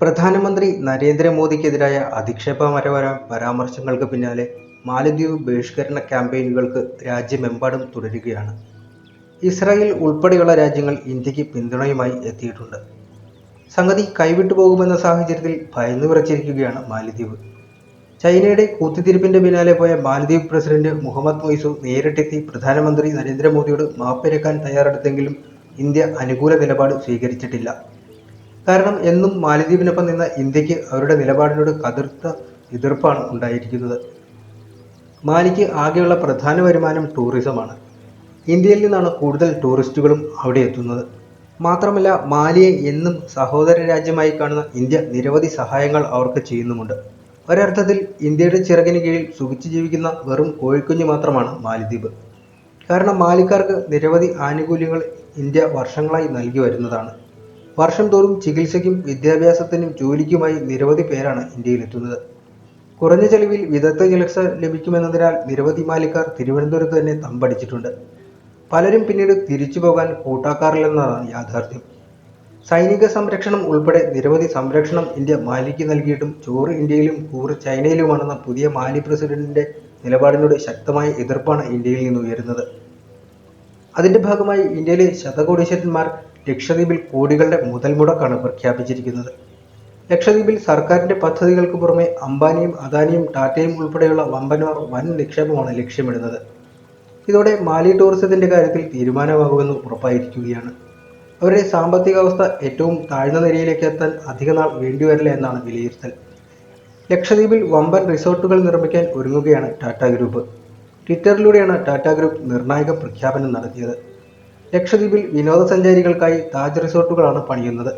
പ്രധാനമന്ത്രി നരേന്ദ്രമോദിക്കെതിരായ അധിക്ഷേപകരമായ പരാമർശങ്ങൾക്ക് പിന്നാലെ മാലദ്വീപ് ബഹിഷ്കരണ ക്യാമ്പയിനുകൾക്ക് രാജ്യമെമ്പാടും തുടരുകയാണ്. ഇസ്രായേൽ ഉൾപ്പെടെയുള്ള രാജ്യങ്ങൾ ഇന്ത്യക്ക് പിന്തുണയുമായി എത്തിയിട്ടുണ്ട്. സംഗതി കൈവിട്ടുപോകുമെന്ന സാഹചര്യത്തിൽ ഭയന്നുവിറച്ചിരിക്കുകയാണ് മാലദ്വീപ്. ചൈനയുടെ കുത്തിത്തിരിപ്പിന്റെ പിന്നാലെ പോയ മാലദ്വീപ് പ്രസിഡന്റ് മുഹമ്മദ് മൊയ്സു നേരിട്ടെത്തി പ്രധാനമന്ത്രി നരേന്ദ്രമോദിയോട് മാപ്പിരക്കാൻ തയ്യാറെടുത്തെങ്കിലും ഇന്ത്യ അനുകൂല നിലപാട് സ്വീകരിച്ചിട്ടില്ല. കാരണം എന്നും മാലദ്വീപിനൊപ്പം നിന്ന ഇന്ത്യക്ക് അവരുടെ നിലപാടിനോട് കടുത്ത എതിർപ്പാണ് ഉണ്ടായിരിക്കുന്നത്. മാലിക്ക് ആകെയുള്ള പ്രധാന വരുമാനം ടൂറിസമാണ്. ഇന്ത്യയിൽ നിന്നാണ് കൂടുതൽ ടൂറിസ്റ്റുകളും അവിടെ എത്തുന്നത്. മാത്രമല്ല, മാലിയെ എന്നും സഹോദര രാജ്യമായി കാണുന്ന ഇന്ത്യ നിരവധി സഹായങ്ങൾ അവർക്ക് ചെയ്യുന്നുമുണ്ട്. ഒരർത്ഥത്തിൽ ഇന്ത്യയുടെ ചിറകിന് കീഴിൽ സുഖിച്ചു ജീവിക്കുന്ന വെറും കോഴിക്കുഞ്ഞു മാത്രമാണ് മാലദ്വീപ്. കാരണം മാലിക്കാർക്ക് നിരവധി ആനുകൂല്യങ്ങൾ ഇന്ത്യ വർഷങ്ങളായി നൽകി വരുന്നതാണ്. വർഷം തോറും ചികിത്സയ്ക്കും വിദ്യാഭ്യാസത്തിനും ജോലിക്കുമായി നിരവധി പേരാണ് ഇന്ത്യയിലെത്തുന്നത്. കുറഞ്ഞ ചെലവിൽ വിദഗ്ധ ചികിത്സ ലഭിക്കുമെന്നതിനാൽ നിരവധി മാലിക്കാർ തിരുവനന്തപുരത്ത് തന്നെ തമ്പടിച്ചിട്ടുണ്ട്. പലരും പിന്നീട് തിരിച്ചു പോകാൻ കൂട്ടാക്കാറില്ലെന്നതാണ് യാഥാർത്ഥ്യം. സൈനിക സംരക്ഷണം ഉൾപ്പെടെ നിരവധി സംരക്ഷണം ഇന്ത്യ മാലിക്ക് നൽകിയിട്ടും ചോറ് ഇന്ത്യയിലും കൂറ് ചൈനയിലുമാണെന്ന പുതിയ മാലി പ്രസിഡന്റിന്റെ നിലപാടിനോട് ശക്തമായ എതിർപ്പാണ് ഇന്ത്യയിൽ നിന്ന് ഉയരുന്നത്. അതിന്റെ ഭാഗമായി ഇന്ത്യയിലെ ശതകോടീശ്വരന്മാർ ലക്ഷദ്വീപിൽ കോടികളുടെ മുതൽ മുടക്കാണ് പ്രഖ്യാപിച്ചിരിക്കുന്നത്. ലക്ഷദ്വീപിൽ സർക്കാരിന്റെ പദ്ധതികൾക്ക് പുറമെ അംബാനിയും അദാനിയും ടാറ്റയും ഉൾപ്പെടെയുള്ള വമ്പന്മാർ വൻ നിക്ഷേപമാണ് ലക്ഷ്യമിടുന്നത്. ഇതോടെ മാലി ടൂറിസത്തിന്റെ കാര്യത്തിൽ തീരുമാനമാകുമെന്ന് ഉറപ്പായിരിക്കുകയാണ്. അവരുടെ സാമ്പത്തികാവസ്ഥ ഏറ്റവും താഴ്ന്ന നിലയിലേക്ക് എത്താൻ അധികനാൾ വേണ്ടിവരില്ല എന്നാണ് വിലയിരുത്തൽ. ലക്ഷദ്വീപിൽ വമ്പൻ റിസോർട്ടുകൾ നിർമ്മിക്കാൻ ഒരുങ്ങുകയാണ് ടാറ്റ ഗ്രൂപ്പ്. ട്വിറ്ററിലൂടെയാണ് ടാറ്റ ഗ്രൂപ്പ് നിർണായക പ്രഖ്യാപനം നടത്തിയത്. ലക്ഷദ്വീപിൽ വിനോദസഞ്ചാരികൾക്കായി താജ് റിസോർട്ടുകളാണ് പണിയുന്നത്.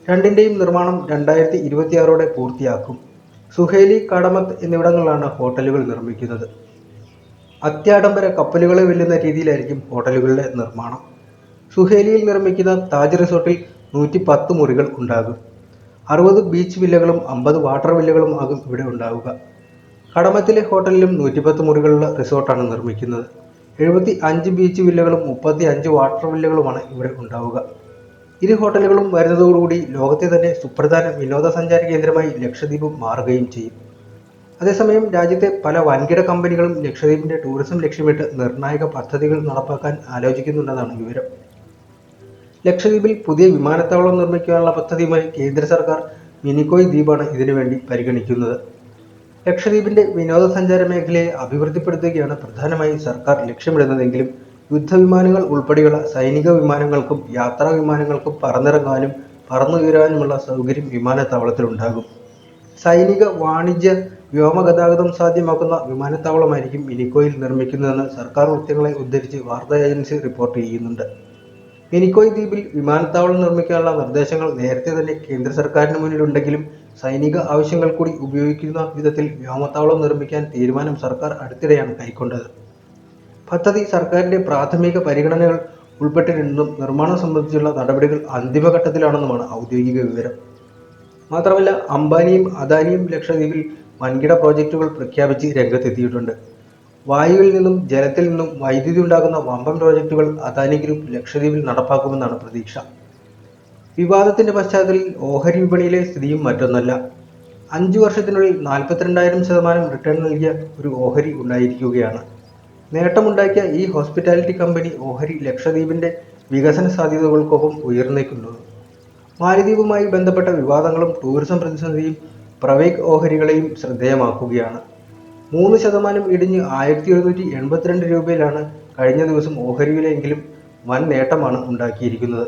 രണ്ടിന്റെയും നിർമ്മാണം 2026 പൂർത്തിയാക്കും. സുഹേലി, കടമത്ത് എന്നിവിടങ്ങളിലാണ് ഹോട്ടലുകൾ നിർമ്മിക്കുന്നത്. അത്യാഡംബര കപ്പലുകളെ വെല്ലുന്ന രീതിയിലായിരിക്കും ഹോട്ടലുകളുടെ നിർമ്മാണം. സുഹേലിയിൽ നിർമ്മിക്കുന്ന താജ് റിസോർട്ടിൽ 110 മുറികൾ ഉണ്ടാകും. 60 ബീച്ച് വില്ലകളും 50 വാട്ടർ വില്ലകളും ആകും ഇവിടെ ഉണ്ടാവുക. കടമത്തിലെ ഹോട്ടലിലും 110 മുറികളുള്ള റിസോർട്ടാണ് നിർമ്മിക്കുന്നത്. 75 ബീച്ച് വില്ലകളും 35 വാട്ടർ വില്ലകളുമാണ് ഇവിടെ ഉണ്ടാവുക. ഇരു ഹോട്ടലുകളും വരുന്നതോടുകൂടി ലോകത്തെ തന്നെ സുപ്രധാന വിനോദസഞ്ചാര കേന്ദ്രമായി ലക്ഷദ്വീപ് മാറുകയും ചെയ്യും. അതേസമയം രാജ്യത്തെ പല വൻകിട കമ്പനികളും ലക്ഷദ്വീപിന്റെ ടൂറിസം ലക്ഷ്യമിട്ട് നിർണായക പദ്ധതികൾ നടപ്പാക്കാൻ ആലോചിക്കുന്നുണ്ടെന്നാണ് വിവരം. ലക്ഷദ്വീപിൽ പുതിയ വിമാനത്താവളം നിർമ്മിക്കാനുള്ള പദ്ധതിയുമായി കേന്ദ്ര സർക്കാർ മിനിക്കോയ് ദ്വീപാണ് ഇതിനുവേണ്ടി പരിഗണിക്കുന്നത്. ലക്ഷദ്വീപിന്റെ വിനോദസഞ്ചാര മേഖലയെ അഭിവൃദ്ധിപ്പെടുത്തുകയാണ് പ്രധാനമായും സർക്കാർ ലക്ഷ്യമിടുന്നതെങ്കിലും യുദ്ധവിമാനങ്ങൾ ഉൾപ്പെടെയുള്ള സൈനിക വിമാനങ്ങൾക്കും യാത്രാ വിമാനങ്ങൾക്കും പറന്നിറങ്ങാനും പറന്നുയരാനുമുള്ള സൗകര്യം വിമാനത്താവളത്തിലുണ്ടാകും. സൈനിക, വാണിജ്യ, വ്യോമഗതാഗതം സാധ്യമാക്കുന്ന വിമാനത്താവളമായിരിക്കും മിനിക്കോയിൽ നിർമ്മിക്കുന്നതെന്ന് സർക്കാർ വൃത്തങ്ങളെ ഉദ്ധരിച്ച് വാർത്താ ഏജൻസി റിപ്പോർട്ട് ചെയ്യുന്നുണ്ട്. മിനിക്കോയ് ദ്വീപിൽ വിമാനത്താവളം നിർമ്മിക്കാനുള്ള നിർദ്ദേശങ്ങൾ നേരത്തെ തന്നെ കേന്ദ്ര സർക്കാരിന് മുന്നിലുണ്ടെങ്കിലും സൈനിക ആവശ്യങ്ങൾ കൂടി ഉപയോഗിക്കുന്ന വിധത്തിൽ വ്യോമത്താവളം നിർമ്മിക്കാൻ തീരുമാനം സർക്കാർ അടുത്തിടെയാണ് കൈക്കൊണ്ടത്. പദ്ധതി സർക്കാരിന്റെ പ്രാഥമിക പരിഗണനകൾ ഉൾപ്പെട്ടിട്ടുണ്ടെന്നും നിർമ്മാണം സംബന്ധിച്ചുള്ള നടപടികൾ അന്തിമഘട്ടത്തിലാണെന്നുമാണ് ഔദ്യോഗിക വിവരം. മാത്രമല്ല, അംബാനിയും അദാനിയും ലക്ഷദ്വീപിൽ വൻകിട പ്രോജക്റ്റുകൾ പ്രഖ്യാപിച്ച് രംഗത്തെത്തിയിട്ടുണ്ട്. വായുവിൽ നിന്നും ജലത്തിൽ നിന്നും വൈദ്യുതി ഉണ്ടാകുന്ന വമ്പൻ പ്രോജക്റ്റുകൾ അദാനി ഗ്രൂപ്പ് ലക്ഷദ്വീപിൽ നടപ്പാക്കുമെന്നാണ് പ്രതീക്ഷ. വിവാദത്തിന്റെ പശ്ചാത്തലത്തിൽ ഓഹരി വിപണിയിലെ സ്ഥിതിയും മറ്റൊന്നല്ല. 5 വർഷത്തിനുള്ളിൽ 42,000% റിട്ടേൺ നൽകിയ ഒരു ഓഹരി ഉണ്ടായിരിക്കുകയാണ്. നേട്ടമുണ്ടാക്കിയ ഈ ഹോസ്പിറ്റാലിറ്റി കമ്പനി ഓഹരി ലക്ഷദ്വീപിന്റെ വികസന സാധ്യതകൾക്കൊപ്പം ഉയർന്നേക്കുന്നു. മാലദ്വീപുമായി ബന്ധപ്പെട്ട വിവാദങ്ങളും ടൂറിസം പ്രതിസന്ധിയും പ്രവേഗ് ഓഹരികളെയും ശ്രദ്ധേയമാക്കുകയാണ്. 3% ഇടിഞ്ഞ് 1782 രൂപയിലാണ് കഴിഞ്ഞ ദിവസം ഓഹരി വിലയെങ്കിലും വൻ നേട്ടമാണ് ഉണ്ടാക്കിയിരിക്കുന്നത്.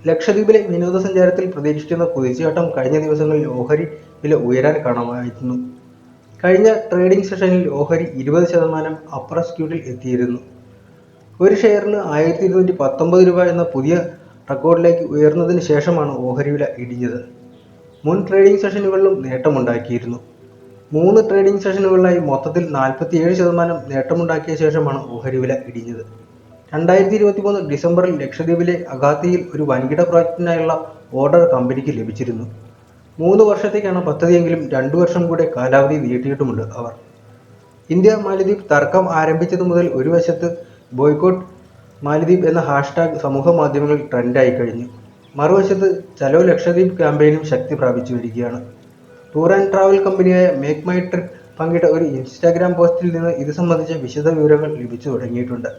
ലക്ഷദ്വീപിലെ വിനോദസഞ്ചാരത്തിൽ പ്രതീക്ഷിക്കുന്ന കുതിച്ചുചാട്ടം കഴിഞ്ഞ ദിവസങ്ങളിൽ ഓഹരി വില ഉയരാൻ കാരണമായിരുന്നു. കഴിഞ്ഞ ട്രേഡിംഗ് സെഷനിൽ ഓഹരി 20% അപ്പർ സ്ക്യൂട്ടിൽ എത്തിയിരുന്നു. ഒരു ഷെയറിന് 1219 രൂപ എന്ന പുതിയ റെക്കോർഡിലേക്ക് ഉയർന്നതിന് ശേഷമാണ് ഓഹരി വില ഇടിഞ്ഞത്. മുൻ ട്രേഡിംഗ് സെഷനുകളിലും നേട്ടമുണ്ടാക്കിയിരുന്നു. 3 ട്രേഡിംഗ് സെഷനുകളിലായി മൊത്തത്തിൽ 47% നേട്ടമുണ്ടാക്കിയ ശേഷമാണ് ഓഹരി വില ഇടിഞ്ഞത്. 2023 ഡിസംബറിൽ ലക്ഷദ്വീപിലെ അഗാത്തിയിൽ ഒരു വൻകിട പ്രോജക്റ്റിനായുള്ള ഓർഡർ കമ്പനിക്ക് ലഭിച്ചിരുന്നു. 3 വർഷത്തേക്കാണ് പദ്ധതിയെങ്കിലും 2 വർഷം കൂടെ കാലാവധി നീട്ടിയിട്ടുമുണ്ട് അവർ. ഇന്ത്യ മാലദ്വീപ് തർക്കം ആരംഭിച്ചതു മുതൽ ഒരു വശത്ത് ബോയ്ക്കോട്ട് മാലദ്വീപ് എന്ന ഹാഷ്ടാഗ് സമൂഹ മാധ്യമങ്ങളിൽ ട്രെൻഡായി കഴിഞ്ഞു. മറുവശത്ത് ചലോ ലക്ഷദ്വീപ് ക്യാമ്പയിനും ശക്തി പ്രാപിച്ചു വരികയാണ്. ടൂർ ആൻഡ് ട്രാവൽ കമ്പനിയായ മേക്ക് മൈ ട്രിപ്പ് പങ്കിട്ട ഒരു ഇൻസ്റ്റാഗ്രാം പോസ്റ്റിൽ നിന്ന് ഇത് സംബന്ധിച്ച വിശദ വിവരങ്ങൾ ലഭിച്ചു തുടങ്ങിയിട്ടുണ്ട്.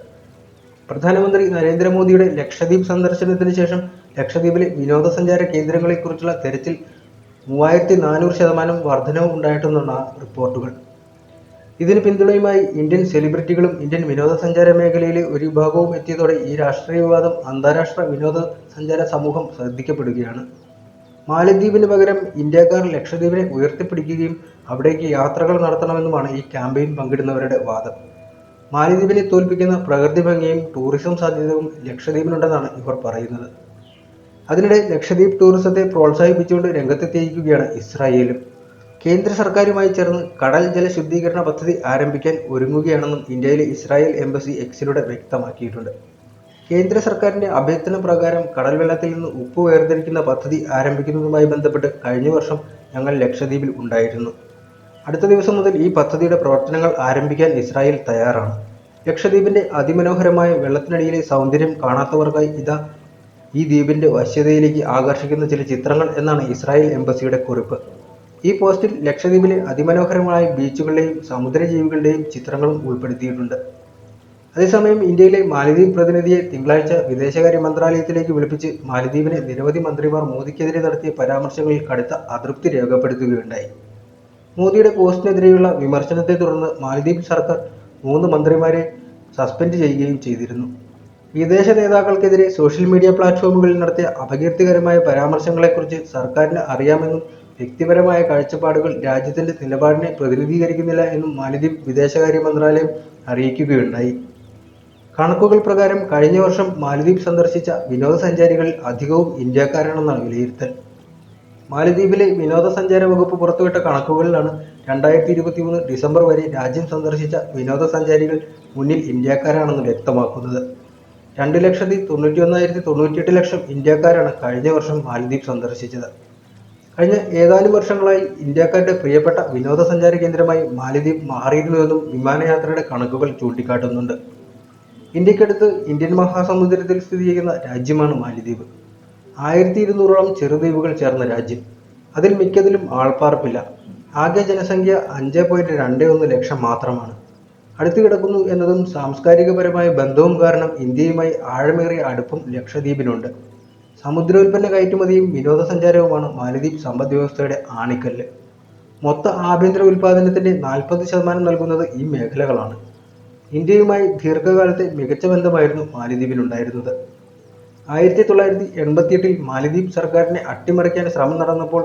പ്രധാനമന്ത്രി നരേന്ദ്രമോദിയുടെ ലക്ഷദ്വീപ് സന്ദർശനത്തിന് ശേഷം ലക്ഷദ്വീപിലെ വിനോദസഞ്ചാര കേന്ദ്രങ്ങളെക്കുറിച്ചുള്ള തെരച്ചിൽ 3400% വർധനവ് ഉണ്ടായിട്ടുണ്ടെന്നാണ് റിപ്പോർട്ടുകൾ. ഇതിന് പിന്തുണയുമായി ഇന്ത്യൻ സെലിബ്രിറ്റികളും ഇന്ത്യൻ വിനോദസഞ്ചാര മേഖലയിലെ ഒരു വിഭാഗവും എത്തിയതോടെ ഈ രാഷ്ട്രീയ വിവാദം അന്താരാഷ്ട്ര വിനോദസഞ്ചാര സമൂഹം ശ്രദ്ധിക്കപ്പെടുകയാണ്. മാലദ്വീപിന് പകരം ഇന്ത്യക്കാർ ലക്ഷദ്വീപിനെ ഉയർത്തിപ്പിടിക്കുകയും അവിടേക്ക് യാത്രകൾ നടത്തണമെന്നുമാണ് ഈ ക്യാമ്പയിൻ പങ്കിടുന്നവരുടെ വാദം. മാലദ്വീപിനെ തോൽപ്പിക്കുന്ന പ്രകൃതി ഭംഗിയും ടൂറിസം സാധ്യതയും ലക്ഷദ്വീപിനുണ്ടെന്നാണ് ഇവർ പറയുന്നത്. അതിനിടെ ലക്ഷദ്വീപ് ടൂറിസത്തെ പ്രോത്സാഹിപ്പിച്ചുകൊണ്ട് രംഗത്തെത്തിയിരിക്കുകയാണ് ഇസ്രായേലും. കേന്ദ്ര സർക്കാരുമായി ചേർന്ന് കടൽ ജല ശുദ്ധീകരണ പദ്ധതി ആരംഭിക്കാൻ ഒരുങ്ങുകയാണെന്നും ഇന്ത്യയിലെ ഇസ്രായേൽ എംബസി എക്സിലൂടെ വ്യക്തമാക്കിയിട്ടുണ്ട്. കേന്ദ്ര സർക്കാരിന്റെ അഭ്യർത്ഥന പ്രകാരം കടൽ വെള്ളത്തിൽ നിന്ന് ഉപ്പ് വേർതിരിക്കുന്ന പദ്ധതി ആരംഭിക്കുന്നതുമായി ബന്ധപ്പെട്ട് കഴിഞ്ഞ വർഷം ഞങ്ങൾ ലക്ഷദ്വീപിൽ ഉണ്ടായിരുന്നു. അടുത്ത ദിവസം മുതൽ ഈ പദ്ധതിയുടെ പ്രവർത്തനങ്ങൾ ആരംഭിക്കാൻ ഇസ്രായേൽ തയ്യാറാണ്. ലക്ഷദ്വീപിന്റെ അതിമനോഹരമായ വെള്ളത്തിനടിയിലെ സൗന്ദര്യം കാണാത്തവർക്കായി ഇതാ ഈ ദ്വീപിന്റെ വശ്യതയിലേക്ക് ആകർഷിക്കുന്ന ചില ചിത്രങ്ങൾ എന്നാണ് ഇസ്രായേൽ എംബസിയുടെ കുറിപ്പ്. ഈ പോസ്റ്റിൽ ലക്ഷദ്വീപിലെ അതിമനോഹരമായ ബീച്ചുകളുടെയും സമുദ്രജീവികളുടെയും ചിത്രങ്ങളും ഉൾപ്പെടുത്തിയിട്ടുണ്ട്. അതേസമയം ഇന്ത്യയിലെ മാലദ്വീപ് പ്രതിനിധിയെ തിങ്കളാഴ്ച വിദേശകാര്യ മന്ത്രാലയത്തിലേക്ക് വിളിപ്പിച്ച് മാലദ്വീപിലെ നിരവധി മന്ത്രിമാർ മോദിക്കെതിരെ നടത്തിയ പരാമർശങ്ങളിൽ കടുത്ത അതൃപ്തി രേഖപ്പെടുത്തുകയുണ്ടായി. മോദിയുടെ പോസ്റ്റിനെതിരെയുള്ള വിമർശനത്തെ തുടർന്ന് മാലദ്വീപ് സർക്കാർ 3 മന്ത്രിമാരെ സസ്പെൻഡ് ചെയ്യുകയും ചെയ്തിരുന്നു. വിദേശ നേതാക്കൾക്കെതിരെ സോഷ്യൽ മീഡിയ പ്ലാറ്റ്ഫോമുകളിൽ നടത്തിയ അപകീർത്തികരമായ പരാമർശങ്ങളെക്കുറിച്ച് സർക്കാരിന് അറിയാമെന്നും വ്യക്തിപരമായ കാഴ്ചപ്പാടുകൾ രാജ്യത്തിന്റെ നിലപാടിനെ പ്രതിനിധീകരിക്കുന്നില്ല എന്നും മാലദ്വീപ് വിദേശകാര്യ മന്ത്രാലയം അറിയിക്കുകയുണ്ടായി. കണക്കുകൾ പ്രകാരം കഴിഞ്ഞ വർഷം മാലദ്വീപ് സന്ദർശിച്ച വിനോദസഞ്ചാരികളിൽ അധികവും ഇന്ത്യക്കാരാണെന്നാണ് വിലയിരുത്തൽ. മാലദ്വീപിലെ വിനോദസഞ്ചാര വകുപ്പ് പുറത്തുവിട്ട കണക്കുകളിലാണ് 2023 ഡിസംബർ വരെ രാജ്യം സന്ദർശിച്ച വിനോദസഞ്ചാരികൾ മുന്നിൽ ഇന്ത്യക്കാരാണെന്ന് വ്യക്തമാക്കുന്നത്. 2,91,098 ലക്ഷം ഇന്ത്യക്കാരാണ് കഴിഞ്ഞ വർഷം മാലദ്വീപ് സന്ദർശിച്ചത്. കഴിഞ്ഞ ഏതാനും വർഷങ്ങളായി ഇന്ത്യക്കാരുടെ പ്രിയപ്പെട്ട വിനോദസഞ്ചാര കേന്ദ്രമായി മാലദ്വീപ് മാറിയിരുന്നുവെന്നും വിമാനയാത്രയുടെ കണക്കുകൾ ചൂണ്ടിക്കാട്ടുന്നുണ്ട്. ഇന്ത്യക്കടുത്ത് ഇന്ത്യൻ മഹാസമുദ്രത്തിൽ സ്ഥിതി ചെയ്യുന്ന രാജ്യമാണ് മാലദ്വീപ്. 1200ഓളം ചെറുദ്വീപുകൾ ചേർന്ന രാജ്യം. അതിൽ മിക്കതിലും ആൾപ്പാർപ്പില്ല. ആകെ ജനസംഖ്യ 5.21 ലക്ഷം മാത്രമാണ്. അടുത്തു കിടക്കുന്നു എന്നതും സാംസ്കാരികപരമായ ബന്ധവും കാരണം ഇന്ത്യയുമായി ആഴമേറിയ അടുപ്പം ലക്ഷദ്വീപിനുണ്ട്. സമുദ്രോൽപ്പന്ന കയറ്റുമതിയും വിനോദസഞ്ചാരവുമാണ് മാലദ്വീപ് സമ്പദ്വ്യവസ്ഥയുടെ ആണിക്കല്ല്. മൊത്ത ആഭ്യന്തര ഉൽപ്പാദനത്തിന്റെ 40% നൽകുന്നത് ഈ മേഖലകളാണ്. ഇന്ത്യയുമായി ദീർഘകാലത്തെ മികച്ച ബന്ധമായിരുന്നു മാലദ്വീപിനുണ്ടായിരുന്നത്. 1988 മാലദ്വീപ് സർക്കാരിനെ അട്ടിമറിക്കാൻ ശ്രമം നടന്നപ്പോൾ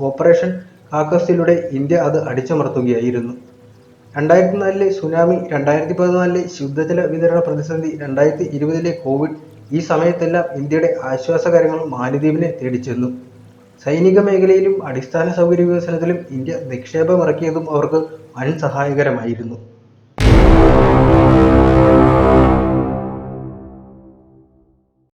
ഓപ്പറേഷൻ കാക്കസിലൂടെ ഇന്ത്യ അത് അടിച്ചമർത്തുകയായിരുന്നു. 2004 സുനാമി, 2014 ശുദ്ധജല വിതരണ പ്രതിസന്ധി, 2020 കോവിഡ്, ഈ സമയത്തെല്ലാം ഇന്ത്യയുടെ ആശ്വാസകരങ്ങൾ മാലദ്വീപിനെ തേടിച്ചെന്നു. സൈനിക മേഖലയിലും അടിസ്ഥാന സൗകര്യ വികസനത്തിലും ഇന്ത്യ നിക്ഷേപമിറക്കിയതും അവർക്ക് വൻ സഹായകരമായിരുന്നു.